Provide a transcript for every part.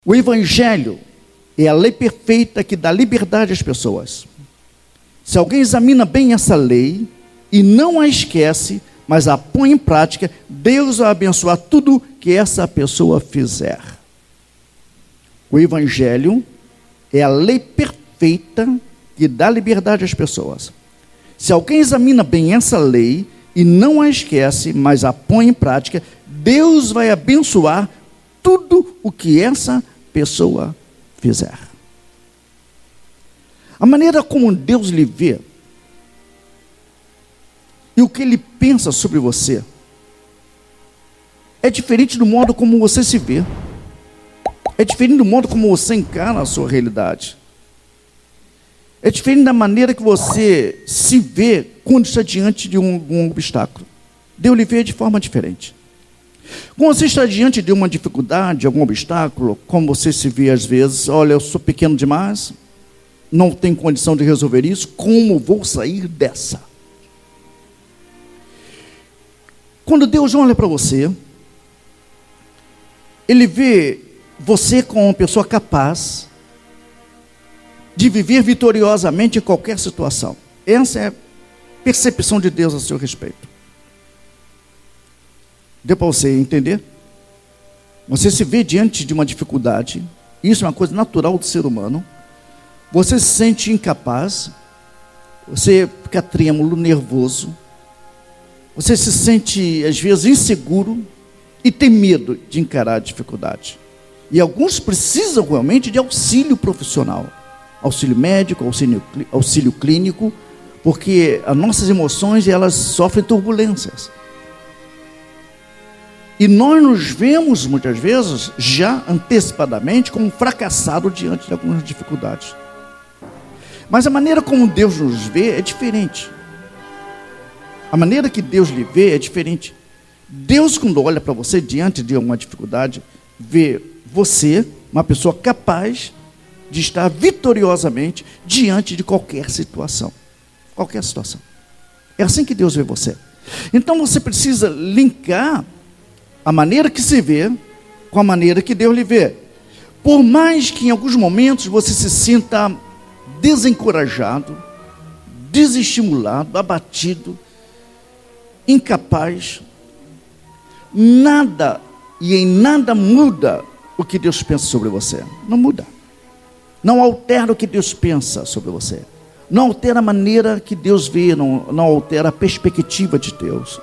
O Evangelho é a lei perfeita que dá liberdade às pessoas. Se alguém examina bem essa lei e não a esquece, mas a põe em prática, Deus vai abençoar tudo que essa pessoa fizer. O Evangelho é a lei perfeita que dá liberdade às pessoas. Se alguém examina bem essa lei e não a esquece, mas a põe em prática, Deus vai abençoar tudo o que essa pessoa fizer. A maneira como Deus lhe vê e o que Ele pensa sobre você é diferente do modo como você se vê. É diferente do modo como você encara a sua realidade. É diferente da maneira que você se vê quando está diante de um obstáculo. Deus lhe vê de forma diferente. Quando você está diante de uma dificuldade, algum obstáculo, como você se vê às vezes, olha, eu sou pequeno demais, não tenho condição de resolver isso, como vou sair dessa? Quando Deus olha para você, Ele vê você como uma pessoa capaz de viver vitoriosamente em qualquer situação. Essa é a percepção de Deus a seu respeito. Deu para você entender? Você se vê diante de uma dificuldade, isso é uma coisa natural do ser humano. Você se sente incapaz, você fica trêmulo, nervoso, você se sente às vezes inseguro e tem medo de encarar a dificuldade. E alguns precisam realmente de auxílio profissional, auxílio médico, auxílio clínico, porque as nossas emoções elas sofrem turbulências. E nós nos vemos, muitas vezes, já antecipadamente, como fracassado diante de algumas dificuldades. Mas a maneira como Deus nos vê é diferente. A maneira que Deus lhe vê é diferente. Deus, quando olha para você diante de uma dificuldade, vê você, uma pessoa capaz de estar vitoriosamente diante de qualquer situação. Qualquer situação. É assim que Deus vê você. Então você precisa linkar a maneira que se vê com a maneira que Deus lhe vê. Por mais que em alguns momentos você se sinta desencorajado, desestimulado, abatido, incapaz, nada e em nada muda o que Deus pensa sobre você. Não muda. Não altera o que Deus pensa sobre você. Não altera a maneira que Deus vê, não altera a perspectiva de Deus.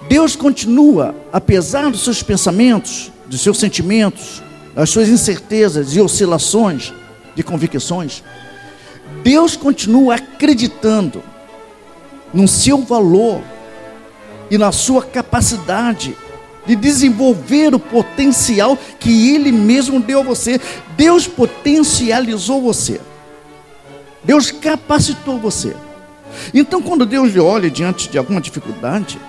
Deus continua, apesar dos seus pensamentos, dos seus sentimentos, das suas incertezas e oscilações de convicções, Deus continua acreditando no seu valor e na sua capacidade de desenvolver o potencial que Ele mesmo deu a você. Deus potencializou você. Deus capacitou você. Então, quando Deus lhe olha diante de alguma dificuldade,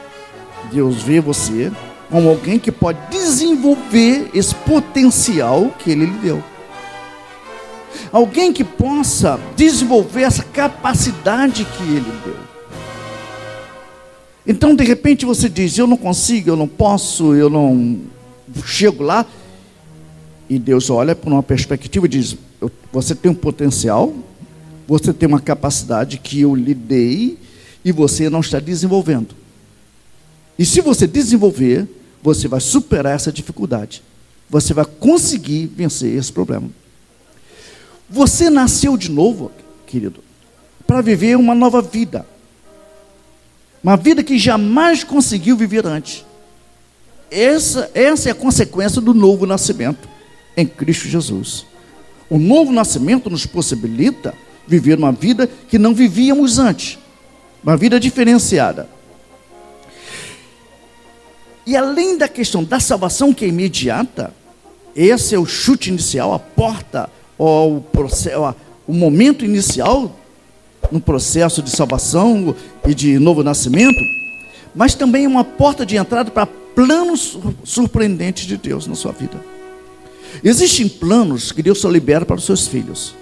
Deus vê você como alguém que pode desenvolver esse potencial que Ele lhe deu. Alguém que possa desenvolver essa capacidade que Ele deu. Então, de repente, você diz, eu não consigo, eu não posso, eu não chego lá. E Deus olha por uma perspectiva e diz, você tem um potencial, você tem uma capacidade que eu lhe dei e você não está desenvolvendo. E se você desenvolver, você vai superar essa dificuldade. Você vai conseguir vencer esse problema. Você nasceu de novo, querido, para viver uma nova vida. Uma vida que jamais conseguiu viver antes. Essa é a consequência do novo nascimento em Cristo Jesus. O novo nascimento nos possibilita viver uma vida que não vivíamos antes. Uma vida diferenciada. E além da questão da salvação, que é imediata, esse é o chute inicial, a porta, ou o momento inicial no processo de salvação e de novo nascimento, mas também é uma porta de entrada para planos surpreendentes de Deus na sua vida. Existem planos que Deus só libera para os seus filhos.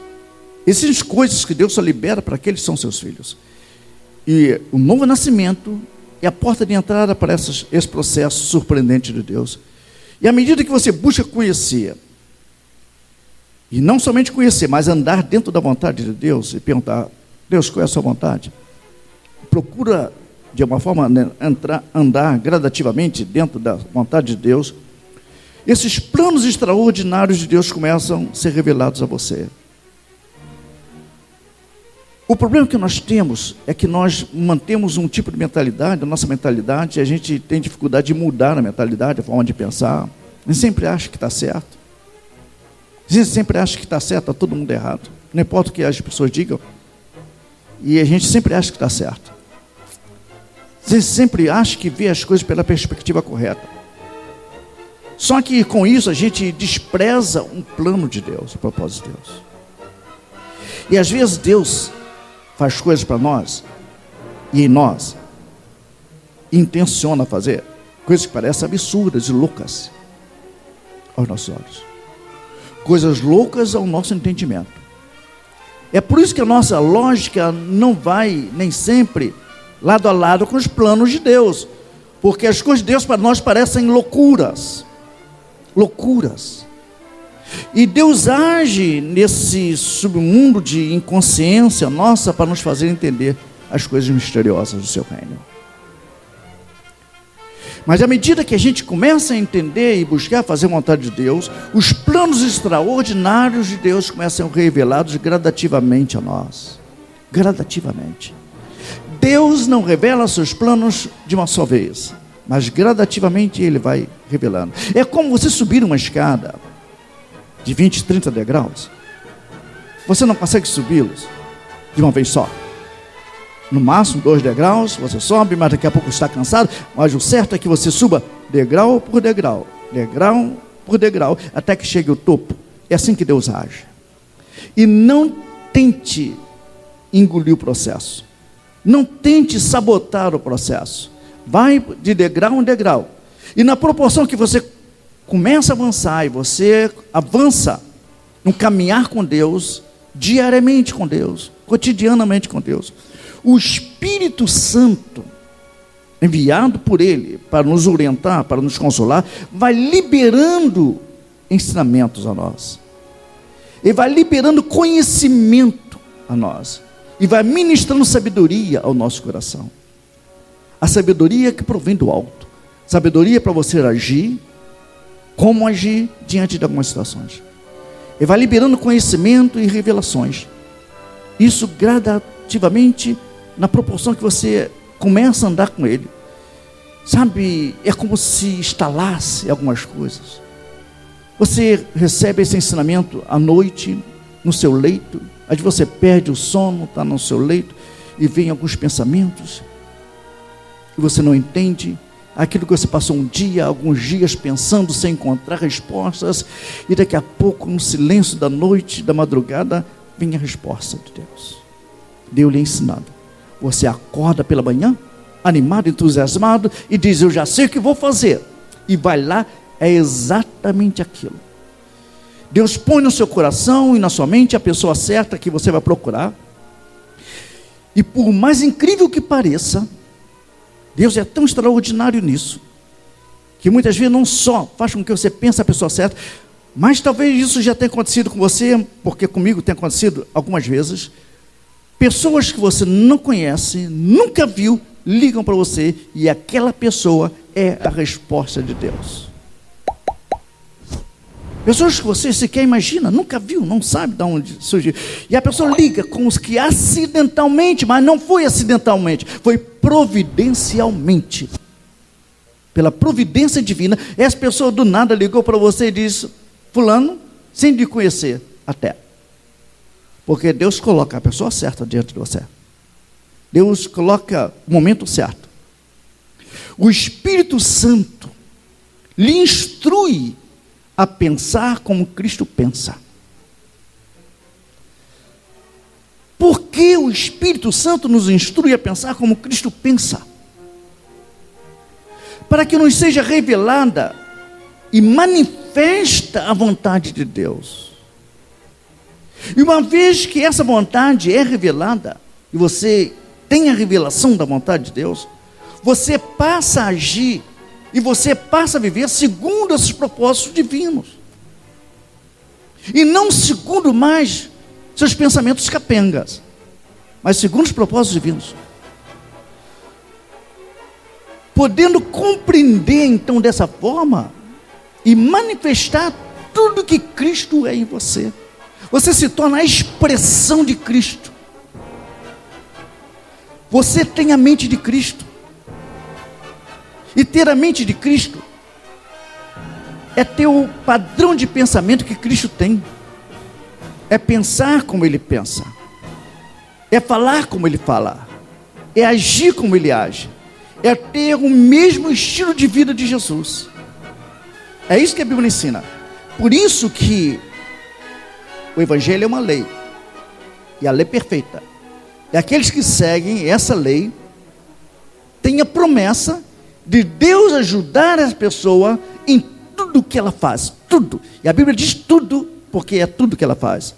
Existem coisas que Deus só libera para aqueles que são seus filhos. E o novo nascimento é a porta de entrada para esse processo surpreendente de Deus. E à medida que você busca conhecer, e não somente conhecer, mas andar dentro da vontade de Deus, e perguntar: Deus, qual é a sua vontade? Procura, de alguma forma, andar gradativamente dentro da vontade de Deus. Esses planos extraordinários de Deus começam a ser revelados a você. O problema que nós temos é que nós mantemos um tipo de mentalidade, a nossa mentalidade, e a gente tem dificuldade de mudar a mentalidade, a forma de pensar. A gente sempre acha que está certo. A gente sempre acha que está certo, está todo mundo errado. Não importa o que as pessoas digam. E a gente sempre acha que está certo. A gente sempre acha que vê as coisas pela perspectiva correta. Só que com isso a gente despreza um plano de Deus, o propósito de Deus. E às vezes Deus faz coisas para nós, e em nós, intenciona fazer coisas que parecem absurdas e loucas aos nossos olhos. Coisas loucas ao nosso entendimento. É por isso que a nossa lógica não vai nem sempre lado a lado com os planos de Deus, porque as coisas de Deus para nós parecem loucuras. Loucuras. E Deus age nesse submundo de inconsciência nossa para nos fazer entender as coisas misteriosas do seu reino. Mas à medida que a gente começa a entender e buscar fazer a vontade de Deus, os planos extraordinários de Deus começam a ser revelados gradativamente a nós. Gradativamente. Deus não revela seus planos de uma só vez, mas gradativamente Ele vai revelando. É como você subir uma escada de 20, 30 degraus. Você não consegue subi-los de uma vez só. No máximo 2 degraus, você sobe, mas daqui a pouco está cansado. Mas o certo é que você suba degrau por degrau, degrau por degrau, até que chegue ao topo. É assim que Deus age. E não tente engolir o processo. Não tente sabotar o processo. Vai de degrau em degrau. E na proporção que você começa a avançar, e você avança no caminhar com Deus, diariamente com Deus, cotidianamente com Deus, o Espírito Santo, enviado por Ele para nos orientar, para nos consolar, vai liberando ensinamentos a nós. Ele vai liberando conhecimento a nós. E vai ministrando sabedoria ao nosso coração. A sabedoria que provém do alto. Sabedoria para você agir, como agir diante de algumas situações. Ele vai liberando conhecimento e revelações. Isso gradativamente, na proporção que você começa a andar com Ele. Sabe, é como se instalasse algumas coisas. Você recebe esse ensinamento à noite, no seu leito. Às vezes você perde o sono, está no seu leito, e vem alguns pensamentos, e você não entende. Aquilo que você passou um dia, alguns dias pensando, sem encontrar respostas, e daqui a pouco, no silêncio da noite, da madrugada, vem a resposta de Deus. Deus lhe ensinando. Você acorda pela manhã, animado, entusiasmado, e diz: eu já sei o que vou fazer. E vai lá, é exatamente aquilo. Deus põe no seu coração e na sua mente a pessoa certa que você vai procurar. E por mais incrível que pareça, Deus é tão extraordinário nisso, que muitas vezes não só faz com que você pense a pessoa certa, mas talvez isso já tenha acontecido com você, porque comigo tem acontecido algumas vezes. Pessoas que você não conhece, nunca viu, ligam para você, e aquela pessoa é a resposta de Deus. Pessoas que você sequer imagina, nunca viu, não sabe de onde surgiu. E a pessoa liga como que acidentalmente, mas não foi acidentalmente, foi providencialmente. Pela providência divina, essa pessoa do nada ligou para você e disse: fulano, sem lhe conhecer até. Porque Deus coloca a pessoa certa diante de você. Deus coloca o momento certo. O Espírito Santo lhe instrui a pensar como Cristo pensa. Por que o Espírito Santo nos instrui a pensar como Cristo pensa? Para que nos seja revelada e manifesta a vontade de Deus. E uma vez que essa vontade é revelada, e você tem a revelação da vontade de Deus, você passa a agir E você passa a viver segundo esses propósitos divinos. E não segundo mais seus pensamentos capengas, mas segundo os propósitos divinos. Podendo compreender então dessa forma e manifestar tudo que Cristo é em você. Você se torna a expressão de Cristo. Você tem a mente de Cristo. E ter a mente de Cristo é ter o padrão de pensamento que Cristo tem. É pensar como Ele pensa. É falar como Ele fala. É agir como Ele age. É ter o mesmo estilo de vida de Jesus. É isso que a Bíblia ensina. Por isso que o Evangelho é uma lei. E a lei perfeita. E aqueles que seguem essa lei têm a promessa de Deus ajudar a pessoa em tudo que ela faz. Tudo. E a Bíblia diz tudo, porque é tudo que ela faz.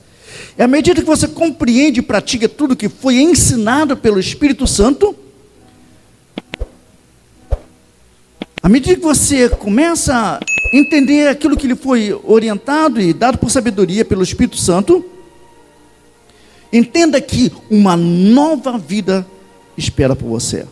E à medida que você compreende e pratica tudo que foi ensinado pelo Espírito Santo, à medida que você começa a entender aquilo que lhe foi orientado e dado por sabedoria pelo Espírito Santo, entenda que uma nova vida espera por você.